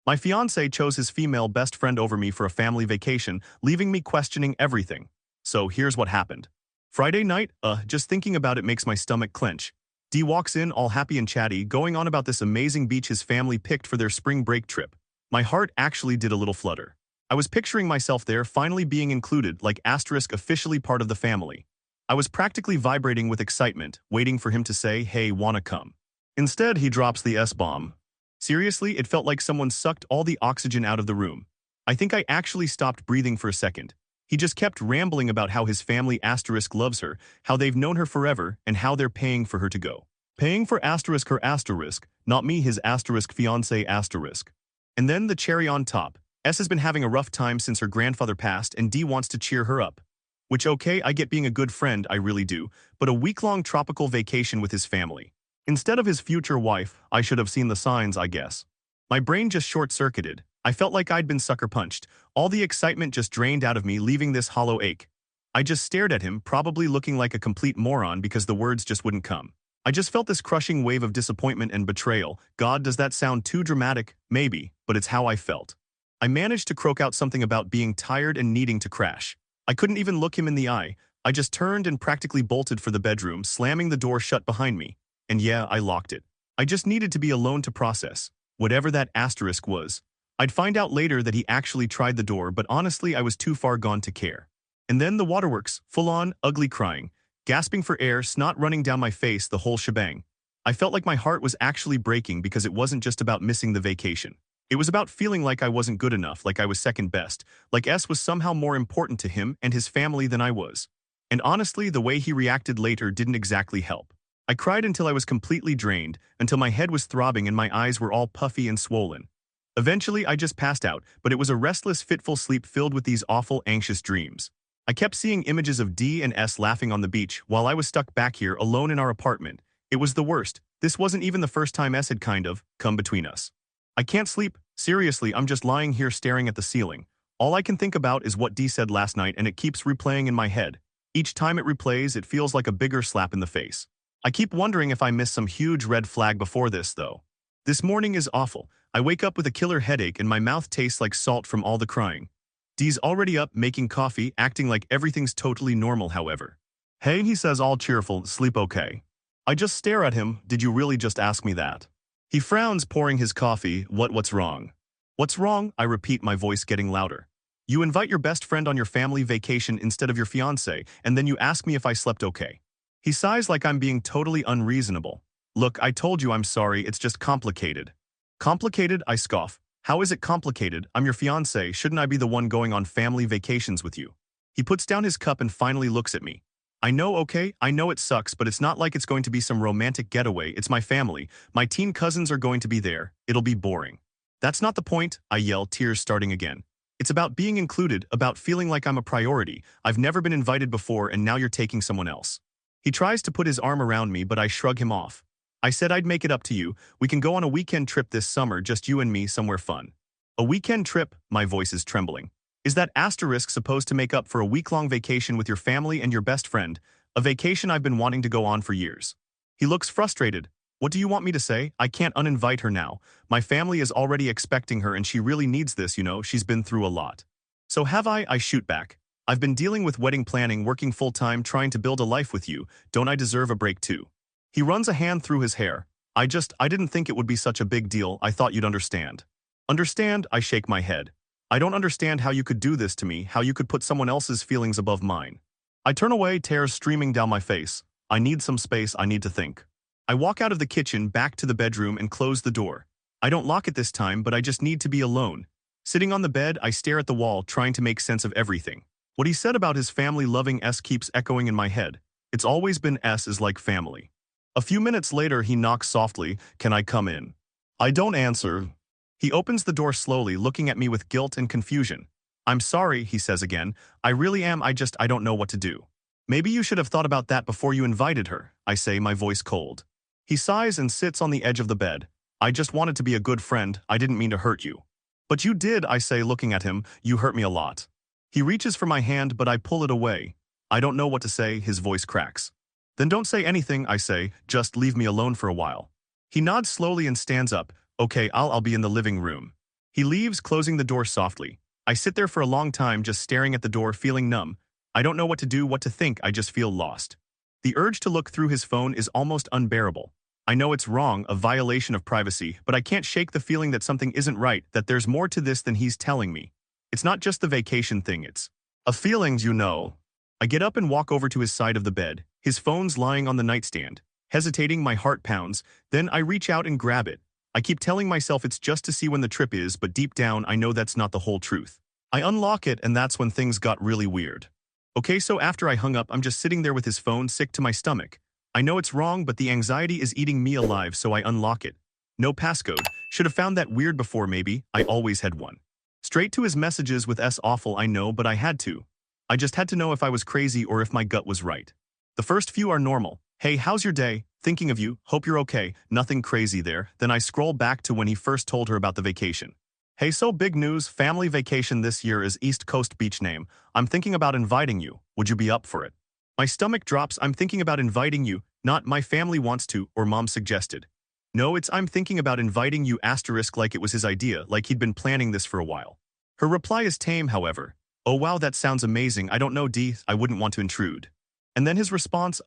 My fiancé chose his female best friend over me for a family vacation, leaving me questioning everything. So here's what happened. Friday night, just thinking about it makes my stomach clench. D walks in all happy and chatty, going on about this amazing beach his family picked for their spring break trip. My heart actually did a little flutter. I was picturing myself there finally being included, like asterisk officially part of the family. I was practically vibrating with excitement, waiting for him to say, hey, wanna come? Instead, he drops the S-bomb. Seriously, it felt like someone sucked all the oxygen out of the room. I think I actually stopped breathing for a second. He just kept rambling about how his family asterisk loves her, how they've known her forever, and how they're paying for her to go. Paying for asterisk her asterisk, not me his asterisk fiancé asterisk. And then the cherry on top. S has been having a rough time since her grandfather passed and D wants to cheer her up. Which okay, I get being a good friend, I really do, but a week-long tropical vacation with his family. Instead of his future wife, I should have seen the signs, I guess. My brain just short-circuited. I felt like I'd been sucker-punched. All the excitement just drained out of me, leaving this hollow ache. I just stared at him, probably looking like a complete moron because the words just wouldn't come. I just felt this crushing wave of disappointment and betrayal. God, does that sound too dramatic? Maybe, but it's how I felt. I managed to croak out something about being tired and needing to crash. I couldn't even look him in the eye. I just turned and practically bolted for the bedroom, slamming the door shut behind me. And yeah, I locked it. I just needed to be alone to process whatever that asterisk was. I'd find out later that he actually tried the door, but honestly, I was too far gone to care. And then the waterworks, full-on, ugly crying, gasping for air, snot running down my face, the whole shebang. I felt like my heart was actually breaking because it wasn't just about missing the vacation. It was about feeling like I wasn't good enough, like I was second best, like S was somehow more important to him and his family than I was. And honestly, the way he reacted later didn't exactly help. I cried until I was completely drained, until my head was throbbing and my eyes were all puffy and swollen. Eventually, I just passed out, but it was a restless, fitful sleep filled with these awful, anxious dreams. I kept seeing images of D and S laughing on the beach while I was stuck back here alone in our apartment. It was the worst. This wasn't even the first time S had kind of come between us. I can't sleep. Seriously, I'm just lying here staring at the ceiling. All I can think about is what D said last night and it keeps replaying in my head. Each time it replays, it feels like a bigger slap in the face. I keep wondering if I missed some huge red flag before this, though. This morning is awful. I wake up with a killer headache and my mouth tastes like salt from all the crying. D's already up, making coffee, acting like everything's totally normal, however. Hey, he says all cheerful, sleep okay. I just stare at him, did you really just ask me that? He frowns, pouring his coffee, what's wrong? What's wrong? I repeat, my voice getting louder. You invite your best friend on your family vacation instead of your fiancé, and then you ask me if I slept okay. He sighs like I'm being totally unreasonable. Look, I told you I'm sorry, it's just complicated. Complicated? I scoff. How is it complicated? I'm your fiancé, shouldn't I be the one going on family vacations with you? He puts down his cup and finally looks at me. I know, okay, I know it sucks, but it's not like it's going to be some romantic getaway, it's my family. My teen cousins are going to be there, it'll be boring. That's not the point, I yell, tears starting again. It's about being included, about feeling like I'm a priority. I've never been invited before and now you're taking someone else. He tries to put his arm around me, but I shrug him off. I said I'd make it up to you. We can go on a weekend trip this summer, just you and me, somewhere fun. A weekend trip? My voice is trembling. Is that asterisk supposed to make up for a week-long vacation with your family and your best friend? A vacation I've been wanting to go on for years. He looks frustrated. What do you want me to say? I can't uninvite her now. My family is already expecting her and she really needs this, you know, she's been through a lot. So have I shoot back. I've been dealing with wedding planning, working full-time, trying to build a life with you. Don't I deserve a break too? He runs a hand through his hair. I didn't think it would be such a big deal. I thought you'd understand. Understand? I shake my head. I don't understand how you could do this to me, how you could put someone else's feelings above mine. I turn away, tears streaming down my face. I need some space, I need to think. I walk out of the kitchen, back to the bedroom and close the door. I don't lock it this time, but I just need to be alone. Sitting on the bed, I stare at the wall, trying to make sense of everything. What he said about his family loving S keeps echoing in my head. It's always been S is like family. A few minutes later, he knocks softly, "Can I come in?" I don't answer. He opens the door slowly, looking at me with guilt and confusion. "I'm sorry," he says again. "I really am, I don't know what to do." "Maybe you should have thought about that before you invited her," I say, my voice cold. He sighs and sits on the edge of the bed. "I just wanted to be a good friend, I didn't mean to hurt you." "But you did," I say, looking at him. "You hurt me a lot." He reaches for my hand, but I pull it away. I don't know what to say, his voice cracks. "Then don't say anything," I say, "just leave me alone for a while." He nods slowly and stands up. "Okay, I'll be in the living room." He leaves, closing the door softly. I sit there for a long time just staring at the door, feeling numb. I don't know what to do, what to think, I just feel lost. The urge to look through his phone is almost unbearable. I know it's wrong, a violation of privacy, but I can't shake the feeling that something isn't right, that there's more to this than he's telling me. It's not just the vacation thing, it's a feelings, you know. I get up and walk over to his side of the bed. His phone's lying on the nightstand. Hesitating, my heart pounds. Then I reach out and grab it. I keep telling myself it's just to see when the trip is, but deep down I know that's not the whole truth. I unlock it, and that's when things got really weird. Okay, so after I hung up, I'm just sitting there with his phone, sick to my stomach. I know it's wrong, but the anxiety is eating me alive, so I unlock it. No passcode. Should have found that weird before, maybe. I always had one. Straight to his messages with S. Awful, I know, but I had to. I just had to know if I was crazy or if my gut was right. The first few are normal. Hey, how's your day? Thinking of you. Hope you're okay. Nothing crazy there. Then I scroll back to when he first told her about the vacation. Hey, so big news. Family vacation this year is East Coast beach name. I'm thinking about inviting you. Would you be up for it? My stomach drops. I'm thinking about inviting you, not my family wants to or mom suggested. No, it's I'm thinking about inviting you asterisk, like it was his idea, like he'd been planning this for a while. Her reply is tame, however. Oh wow, that sounds amazing. I don't know, D. I wouldn't want to intrude. And then his response,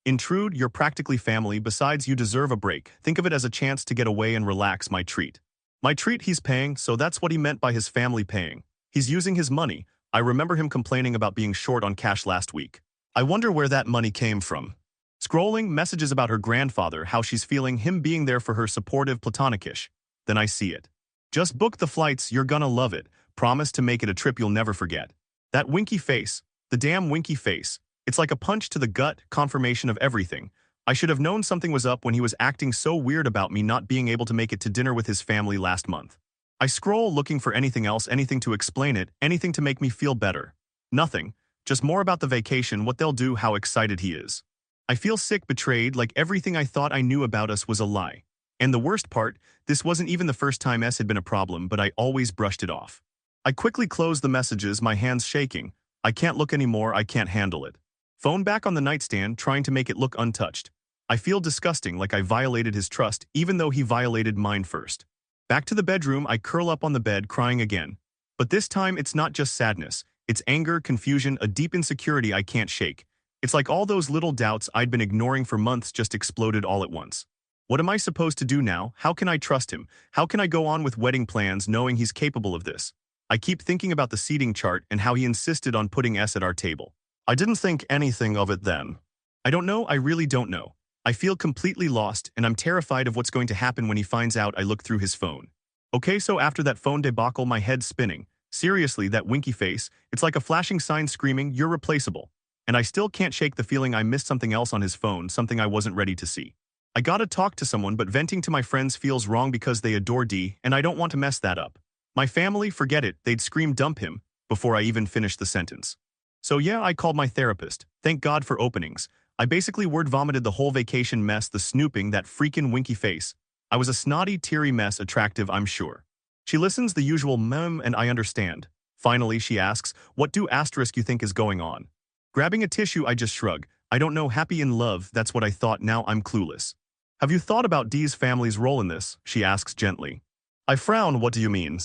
intrude, you're practically family. Besides, you deserve a break. Think of it as a chance to get away and relax. My treat. My treat, he's paying, so that's what he meant by his family paying. He's using his money. I remember him complaining about being short on cash last week. I wonder where that money came from. Scrolling, messages about her grandfather, how she's feeling, him being there for her, supportive, platonic-ish. Then I see it. Just book the flights, you're gonna love it. Promise to make it a trip you'll never forget. That winky face, the damn winky face. It's like a punch to the gut, confirmation of everything. I should have known something was up when he was acting so weird about me not being able to make it to dinner with his family last month. I scroll looking for anything else, anything to explain it, anything to make me feel better. Nothing. Just more about the vacation, what they'll do, how excited he is. I feel sick, betrayed, like everything I thought I knew about us was a lie. And the worst part, this wasn't even the first time S had been a problem, but I always brushed it off. I quickly close the messages, my hands shaking. I can't look anymore, I can't handle it. Phone back on the nightstand, trying to make it look untouched. I feel disgusting, like I violated his trust, even though he violated mine first. Back to the bedroom, I curl up on the bed, crying again. But this time, it's not just sadness. It's anger, confusion, a deep insecurity I can't shake. It's like all those little doubts I'd been ignoring for months just exploded all at once. What am I supposed to do now? How can I trust him? How can I go on with wedding plans knowing he's capable of this? I keep thinking about the seating chart and how he insisted on putting S at our table. I didn't think anything of it then. I don't know, I really don't know. I feel completely lost, and I'm terrified of what's going to happen when he finds out I look through his phone. Okay, so after that phone debacle, my head's spinning. Seriously, that winky face, it's like a flashing sign screaming, you're replaceable. And I still can't shake the feeling I missed something else on his phone, something I wasn't ready to see. I gotta talk to someone, but venting to my friends feels wrong because they adore D, and I don't want to mess that up. My family, forget it, they'd scream dump him, before I even finished the sentence. So yeah, I called my therapist. Thank God for openings. I basically word vomited the whole vacation mess, the snooping, that freaking winky face. I was a snotty, teary mess, attractive, I'm sure. She listens, the usual mem, and I understand. Finally, she asks, what do asterisk you think is going on? Grabbing a tissue, I just shrug. I don't know, happy in love, that's what I thought, now I'm clueless. Have you thought about D's family's role in this? She asks gently. I frown, what do you mean?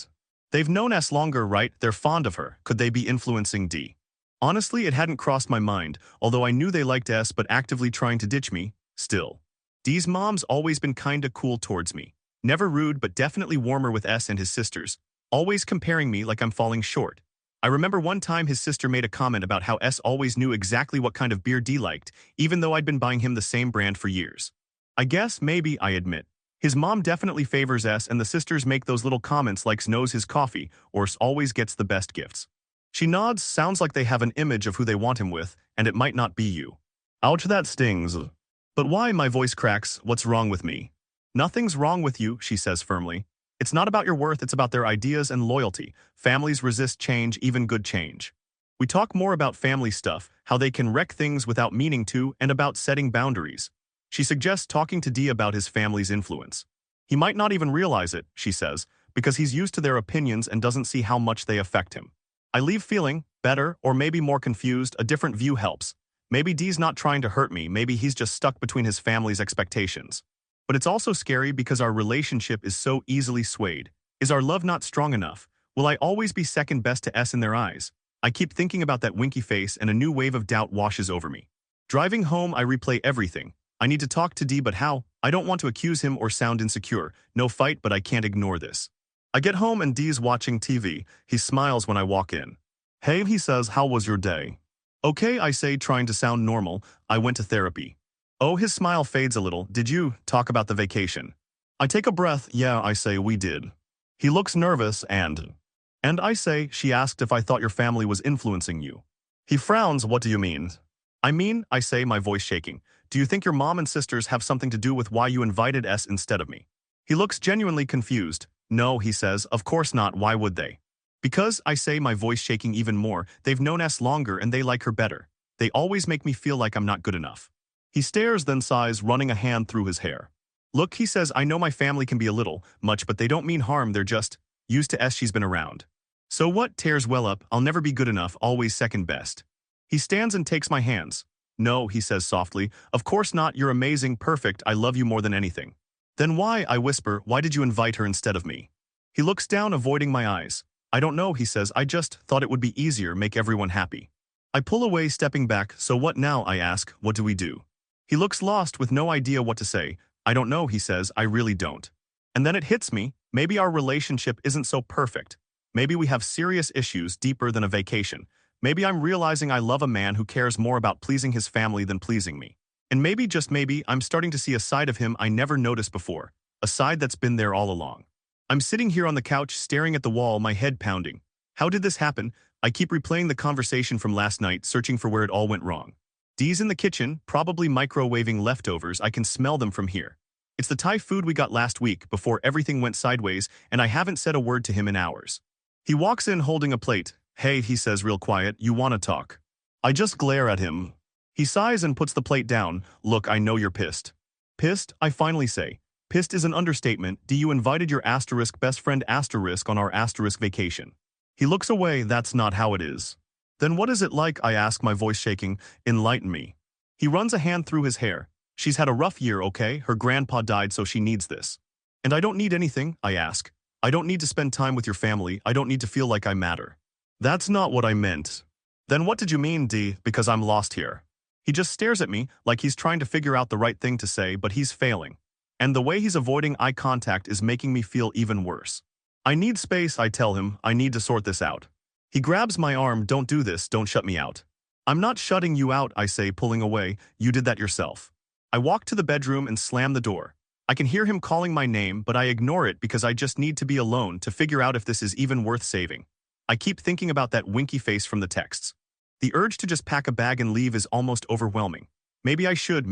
They've known S longer, right? They're fond of her. Could they be influencing D? Honestly, it hadn't crossed my mind, although I knew they liked S but actively trying to ditch me, still. D's mom's always been kinda cool towards me. Never rude, but definitely warmer with S and his sisters, always comparing me like I'm falling short. I remember one time his sister made a comment about how S always knew exactly what kind of beer D liked, even though I'd been buying him the same brand for years. I guess, maybe, I admit. His mom definitely favors S, and the sisters make those little comments like S knows his coffee, or S always gets the best gifts. She nods, sounds like they have an image of who they want him with, and it might not be you. Ouch, that stings. But why? My voice cracks. What's wrong with me? Nothing's wrong with you, she says firmly. It's not about your worth, it's about their ideas and loyalty. Families resist change, even good change. We talk more about family stuff, how they can wreck things without meaning to, and about setting boundaries. She suggests talking to D about his family's influence. He might not even realize it, she says, because he's used to their opinions and doesn't see how much they affect him. I leave feeling better, or maybe more confused. A different view helps. Maybe D's not trying to hurt me, maybe he's just stuck between his family's expectations. But it's also scary because our relationship is so easily swayed. Is our love not strong enough? Will I always be second best to S in their eyes? I keep thinking about that winky face and a new wave of doubt washes over me. Driving home, I replay everything. I need to talk to D, but how? I don't want to accuse him or sound insecure. No fight, but I can't ignore this. I get home and D's watching TV. He smiles when I walk in. Hey, he says, how was your day? Okay, I say, trying to sound normal. I went to therapy. Oh, his smile fades a little. Did you talk about the vacation? I take a breath. Yeah, I say, we did. He looks nervous and I say, she asked if I thought your family was influencing you. He frowns. What do you mean? I say, my voice shaking. Do you think your mom and sisters have something to do with why you invited S instead of me? He looks genuinely confused. No, he says, of course not. Why would they? Because, I say, my voice shaking even more, they've known S longer and they like her better. They always make me feel like I'm not good enough. He stares, then sighs, running a hand through his hair. Look, he says, I know my family can be a little much, but they don't mean harm. They're just used to S. She's been around. So what? Tears well up. I'll never be good enough, always second best. He stands and takes my hands. No, he says softly. Of course not. You're amazing, perfect. I love you more than anything. Then why, I whisper, why did you invite her instead of me? He looks down, avoiding my eyes. I don't know, he says. I just thought it would be easier, make everyone happy. I pull away, stepping back. So what now? I ask. What do we do? He looks lost with no idea what to say. I don't know, he says. I really don't. And then it hits me. Maybe our relationship isn't so perfect. Maybe we have serious issues deeper than a vacation. Maybe I'm realizing I love a man who cares more about pleasing his family than pleasing me. And maybe, just maybe, I'm starting to see a side of him I never noticed before. A side that's been there all along. I'm sitting here on the couch, staring at the wall, my head pounding. How did this happen? I keep replaying the conversation from last night, searching for where it all went wrong. Dee's in the kitchen, probably microwaving leftovers. I can smell them from here. It's the Thai food we got last week before everything went sideways, and I haven't said a word to him in hours. He walks in holding a plate. Hey, he says real quiet, you want to talk? I just glare at him. He sighs and puts the plate down. Look, I know you're pissed. Pissed? I finally say. Pissed is an understatement. D, you invited your asterisk best friend asterisk on our asterisk vacation. He looks away. That's not how it is. Then what is it like? I ask, my voice shaking. Enlighten me. He runs a hand through his hair. She's had a rough year, okay? Her grandpa died, so she needs this. And I don't need anything, I ask. I don't need to spend time with your family. I don't need to feel like I matter. That's not what I meant. Then what did you mean, D? Because I'm lost here. He just stares at me like he's trying to figure out the right thing to say, but he's failing. And the way he's avoiding eye contact is making me feel even worse. I need space, I tell him. I need to sort this out. He grabs my arm. Don't do this. Don't shut me out. I'm not shutting you out, I say, pulling away. You did that yourself. I walk to the bedroom and slam the door. I can hear him calling my name, but I ignore it because I just need to be alone to figure out if this is even worth saving. I keep thinking about that winky face from the texts. The urge to just pack a bag and leave is almost overwhelming. Maybe I should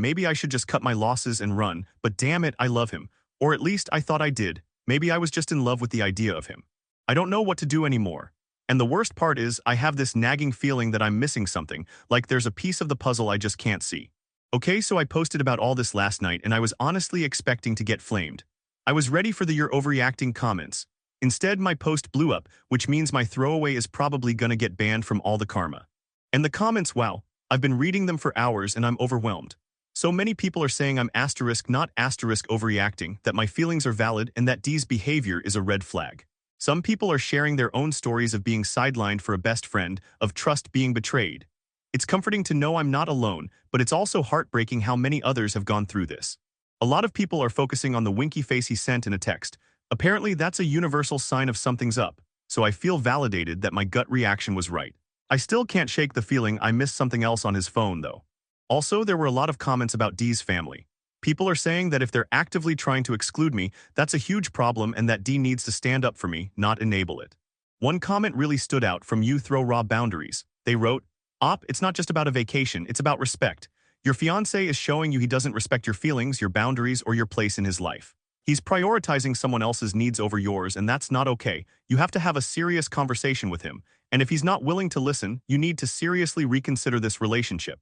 just cut my losses and run, but damn it, I love him. Or at least I thought I did. Maybe I was just in love with the idea of him. I don't know what to do anymore. And the worst part is, I have this nagging feeling that I'm missing something, like there's a piece of the puzzle I just can't see. Okay, so I posted about all this last night and I was honestly expecting to get flamed. I was ready for the "you're overreacting" comments. Instead, my post blew up, which means my throwaway is probably gonna get banned from all the karma. And the comments, wow, I've been reading them for hours and I'm overwhelmed. So many people are saying I'm asterisk not asterisk overreacting, that my feelings are valid and that D's behavior is a red flag. Some people are sharing their own stories of being sidelined for a best friend, of trust being betrayed. It's comforting to know I'm not alone, but it's also heartbreaking how many others have gone through this. A lot of people are focusing on the winky face he sent in a text. Apparently that's a universal sign of something's up, so I feel validated that my gut reaction was right. I still can't shake the feeling I missed something else on his phone, though. Also, there were a lot of comments about D's family. People are saying that if they're actively trying to exclude me, that's a huge problem and that D needs to stand up for me, not enable it. One comment really stood out from "You Throw Raw Boundaries." They wrote, "Op, it's not just about a vacation, it's about respect. Your fiancé is showing you he doesn't respect your feelings, your boundaries, or your place in his life. He's prioritizing someone else's needs over yours, and that's not okay. You have to have a serious conversation with him. And if he's not willing to listen, you need to seriously reconsider this relationship."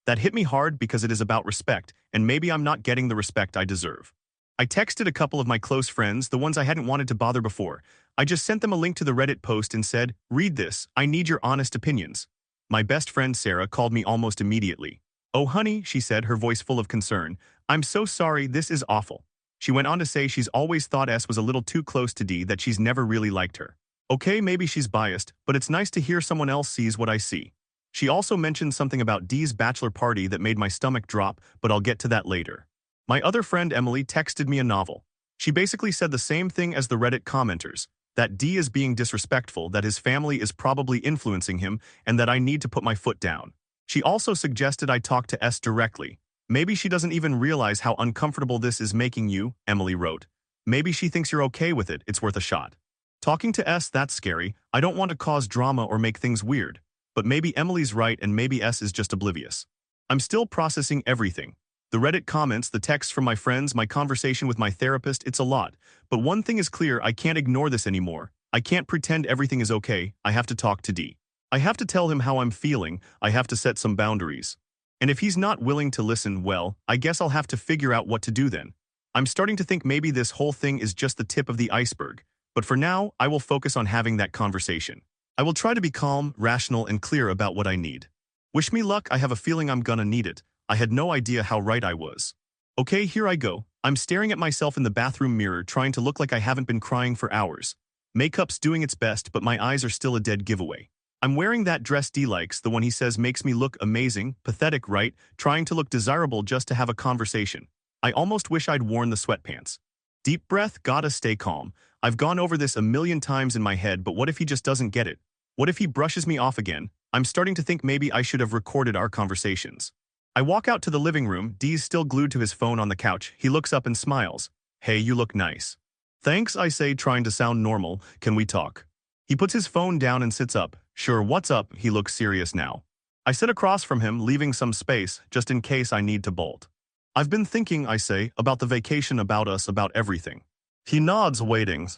That hit me hard because it is about respect, and maybe I'm not getting the respect I deserve. I texted a couple of my close friends, the ones I hadn't wanted to bother before. I just sent them a link to the Reddit post and said, "Read this, I need your honest opinions." My best friend Sarah called me almost immediately. "Oh honey," she said, her voice full of concern. "I'm so sorry, this is awful." She went on to say she's always thought S was a little too close to D, that she's never really liked her. Okay, maybe she's biased, but it's nice to hear someone else sees what I see. She also mentioned something about D's bachelor party that made my stomach drop, but I'll get to that later. My other friend Emily texted me a novel. She basically said the same thing as the Reddit commenters, that D is being disrespectful, that his family is probably influencing him, and that I need to put my foot down. She also suggested I talk to S directly. Maybe she doesn't even realize how uncomfortable this is making you, Emily wrote. Maybe she thinks you're okay with it, it's worth a shot. Talking to S, that's scary. I don't want to cause drama or make things weird. But maybe Emily's right and maybe S is just oblivious. I'm still processing everything. The Reddit comments, the texts from my friends, my conversation with my therapist, it's a lot. But one thing is clear, I can't ignore this anymore. I can't pretend everything is okay, I have to talk to D. I have to tell him how I'm feeling, I have to set some boundaries. And if he's not willing to listen, well, I guess I'll have to figure out what to do then. I'm starting to think maybe this whole thing is just the tip of the iceberg. But for now, I will focus on having that conversation. I will try to be calm, rational, and clear about what I need. Wish me luck, I have a feeling I'm gonna need it. I had no idea how right I was. Okay, here I go. I'm staring at myself in the bathroom mirror, trying to look like I haven't been crying for hours. Makeup's doing its best, but my eyes are still a dead giveaway. I'm wearing that dress D likes, the one he says makes me look amazing, pathetic, right? Trying to look desirable just to have a conversation. I almost wish I'd worn the sweatpants. Deep breath, gotta stay calm. I've gone over this a million times in my head, but what if he just doesn't get it? What if he brushes me off again? I'm starting to think maybe I should have recorded our conversations. I walk out to the living room, D's still glued to his phone on the couch. He looks up and smiles. Hey, you look nice. Thanks, I say, trying to sound normal. Can we talk? He puts his phone down and sits up. Sure, what's up? He looks serious now. I sit across from him, leaving some space, just in case I need to bolt. I've been thinking, I say, about the vacation, about us, about everything. He nods, waiting.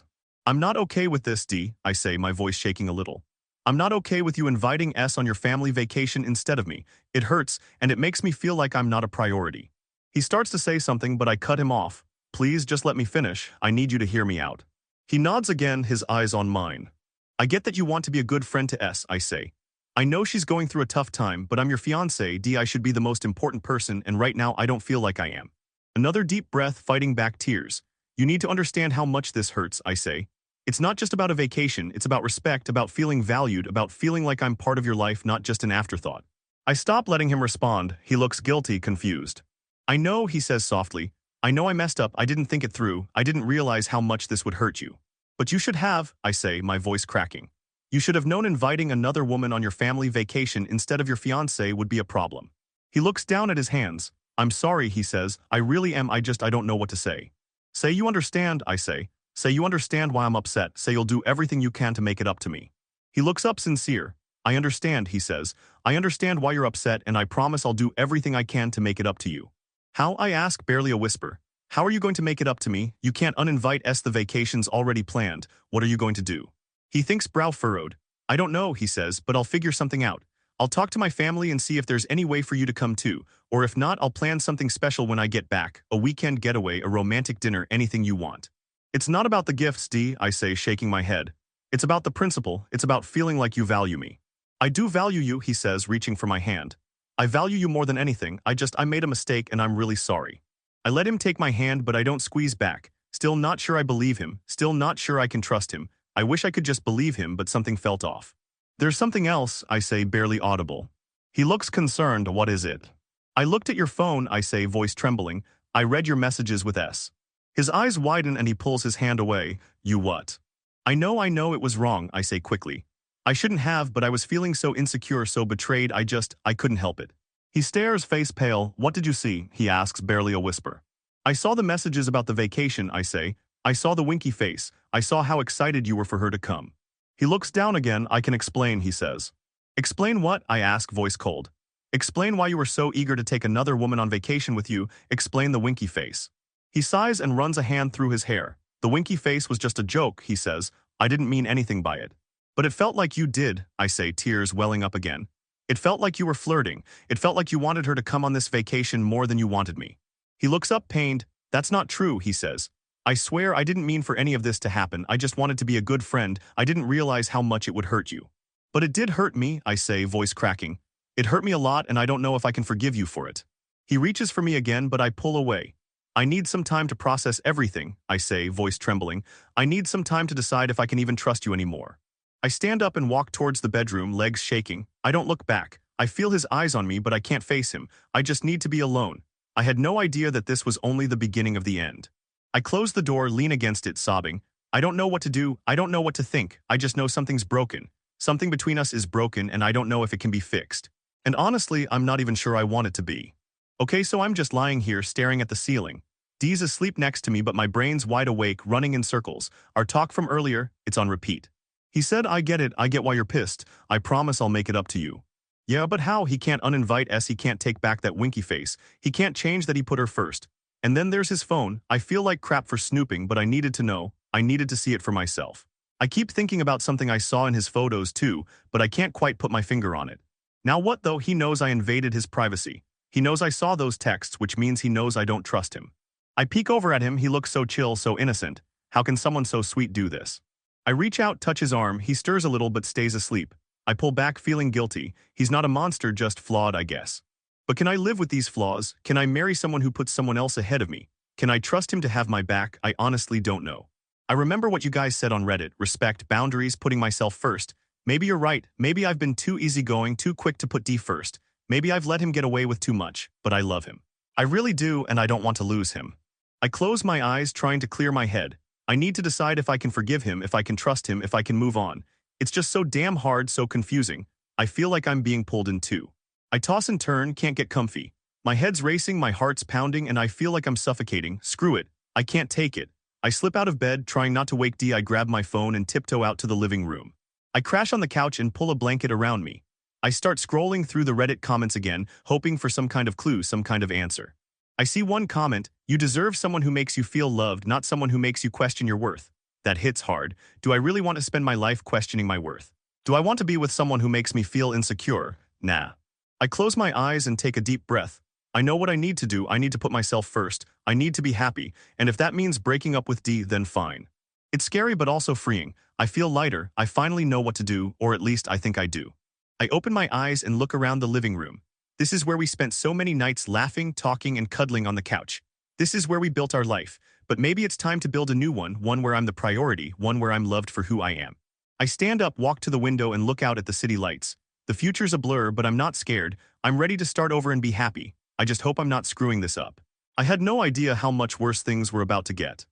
I'm not okay with this, D, I say, my voice shaking a little. I'm not okay with you inviting S on your family vacation instead of me. It hurts, and it makes me feel like I'm not a priority. He starts to say something, but I cut him off. Please, just let me finish. I need you to hear me out. He nods again, his eyes on mine. I get that you want to be a good friend to S, I say. I know she's going through a tough time, but I'm your fiancé, D. I should be the most important person, and right now I don't feel like I am. Another deep breath, fighting back tears. You need to understand how much this hurts, I say. It's not just about a vacation, it's about respect, about feeling valued, about feeling like I'm part of your life, not just an afterthought. I stop letting him respond. He looks guilty, confused. I know, he says softly. I know I messed up, I didn't think it through, I didn't realize how much this would hurt you. But you should have, I say, my voice cracking. You should have known inviting another woman on your family vacation instead of your fiancé would be a problem. He looks down at his hands. I'm sorry, he says. I really am, I don't know what to say. Say you understand, I say. Say you understand why I'm upset. Say you'll do everything you can to make it up to me. He looks up sincere. I understand, he says. I understand why you're upset, and I promise I'll do everything I can to make it up to you. How, I ask, barely a whisper. How are you going to make it up to me? You can't uninvite S, the vacation's already planned. What are you going to do? He thinks, brow furrowed. I don't know, he says, but I'll figure something out. I'll talk to my family and see if there's any way for you to come too, or if not, I'll plan something special when I get back, a weekend getaway, a romantic dinner, anything you want. It's not about the gifts, D, I say, shaking my head. It's about the principle, it's about feeling like you value me. I do value you, he says, reaching for my hand. I value you more than anything, I made a mistake and I'm really sorry. I let him take my hand, but I don't squeeze back, still not sure I believe him, still not sure I can trust him. I wish I could just believe him, but something felt off. There's something else, I say, barely audible. He looks concerned. What is it? I looked at your phone, I say, voice trembling. I read your messages with S. His eyes widen and he pulls his hand away. You what? I know it was wrong, I say quickly. I shouldn't have, but I was feeling so insecure, so betrayed, I couldn't help it. He stares, face pale. What did you see? He asks, barely a whisper. I saw the messages about the vacation, I say. I saw the winky face. I saw how excited you were for her to come. He looks down again. I can explain, he says. Explain what? I ask, voice cold. Explain why you were so eager to take another woman on vacation with you. Explain the winky face. He sighs and runs a hand through his hair. The winky face was just a joke, he says. I didn't mean anything by it. But it felt like you did, I say, tears welling up again. It felt like you were flirting. It felt like you wanted her to come on this vacation more than you wanted me. He looks up, pained. That's not true, he says. I swear I didn't mean for any of this to happen. I just wanted to be a good friend. I didn't realize how much it would hurt you. But it did hurt me, I say, voice cracking. It hurt me a lot and I don't know if I can forgive you for it. He reaches for me again, but I pull away. I need some time to process everything, I say, voice trembling. I need some time to decide if I can even trust you anymore. I stand up and walk towards the bedroom, legs shaking. I don't look back. I feel his eyes on me, but I can't face him. I just need to be alone. I had no idea that this was only the beginning of the end. I close the door, lean against it, sobbing. I don't know what to do. I don't know what to think. I just know something's broken. Something between us is broken, and I don't know if it can be fixed. And honestly, I'm not even sure I want it to be. Okay, so I'm just lying here staring at the ceiling. Dee's asleep next to me, but my brain's wide awake, running in circles. Our talk from earlier, it's on repeat. He said, I get it, I get why you're pissed. I promise I'll make it up to you. Yeah, but how? He can't uninvite S, he can't take back that winky face. He can't change that he put her first. And then there's his phone. I feel like crap for snooping, but I needed to know. I needed to see it for myself. I keep thinking about something I saw in his photos too, but I can't quite put my finger on it. Now what though? He knows I invaded his privacy. He knows I saw those texts, which means he knows I don't trust him. I peek over at him. He looks so chill, so innocent. How can someone so sweet do this? I reach out, touch his arm. He stirs a little but stays asleep. I pull back, feeling guilty. He's not a monster, just flawed, I guess. But can I live with these flaws? Can I marry someone who puts someone else ahead of me? Can I trust him to have my back? I honestly don't know. I remember what you guys said on Reddit: respect, boundaries, putting myself first. Maybe you're right. Maybe I've been too easygoing, too quick to put D first. Maybe I've let him get away with too much, but I love him. I really do, and I don't want to lose him. I close my eyes, trying to clear my head. I need to decide if I can forgive him, if I can trust him, if I can move on. It's just so damn hard, so confusing. I feel like I'm being pulled in two. I toss and turn, can't get comfy. My head's racing, my heart's pounding, and I feel like I'm suffocating. Screw it. I can't take it. I slip out of bed, trying not to wake D. I grab my phone and tiptoe out to the living room. I crash on the couch and pull a blanket around me. I start scrolling through the Reddit comments again, hoping for some kind of clue, some kind of answer. I see one comment: you deserve someone who makes you feel loved, not someone who makes you question your worth. That hits hard. Do I really want to spend my life questioning my worth? Do I want to be with someone who makes me feel insecure? Nah. I close my eyes and take a deep breath. I know what I need to do. I need to put myself first. I need to be happy. And if that means breaking up with D, then fine. It's scary but also freeing. I feel lighter. I finally know what to do, or at least I think I do. I open my eyes and look around the living room. This is where we spent so many nights laughing, talking, and cuddling on the couch. This is where we built our life. But maybe it's time to build a new one where I'm the priority, one where I'm loved for who I am. I stand up, walk to the window, and look out at the city lights. The future's a blur, but I'm not scared. I'm ready to start over and be happy. I just hope I'm not screwing this up. I had no idea how much worse things were about to get.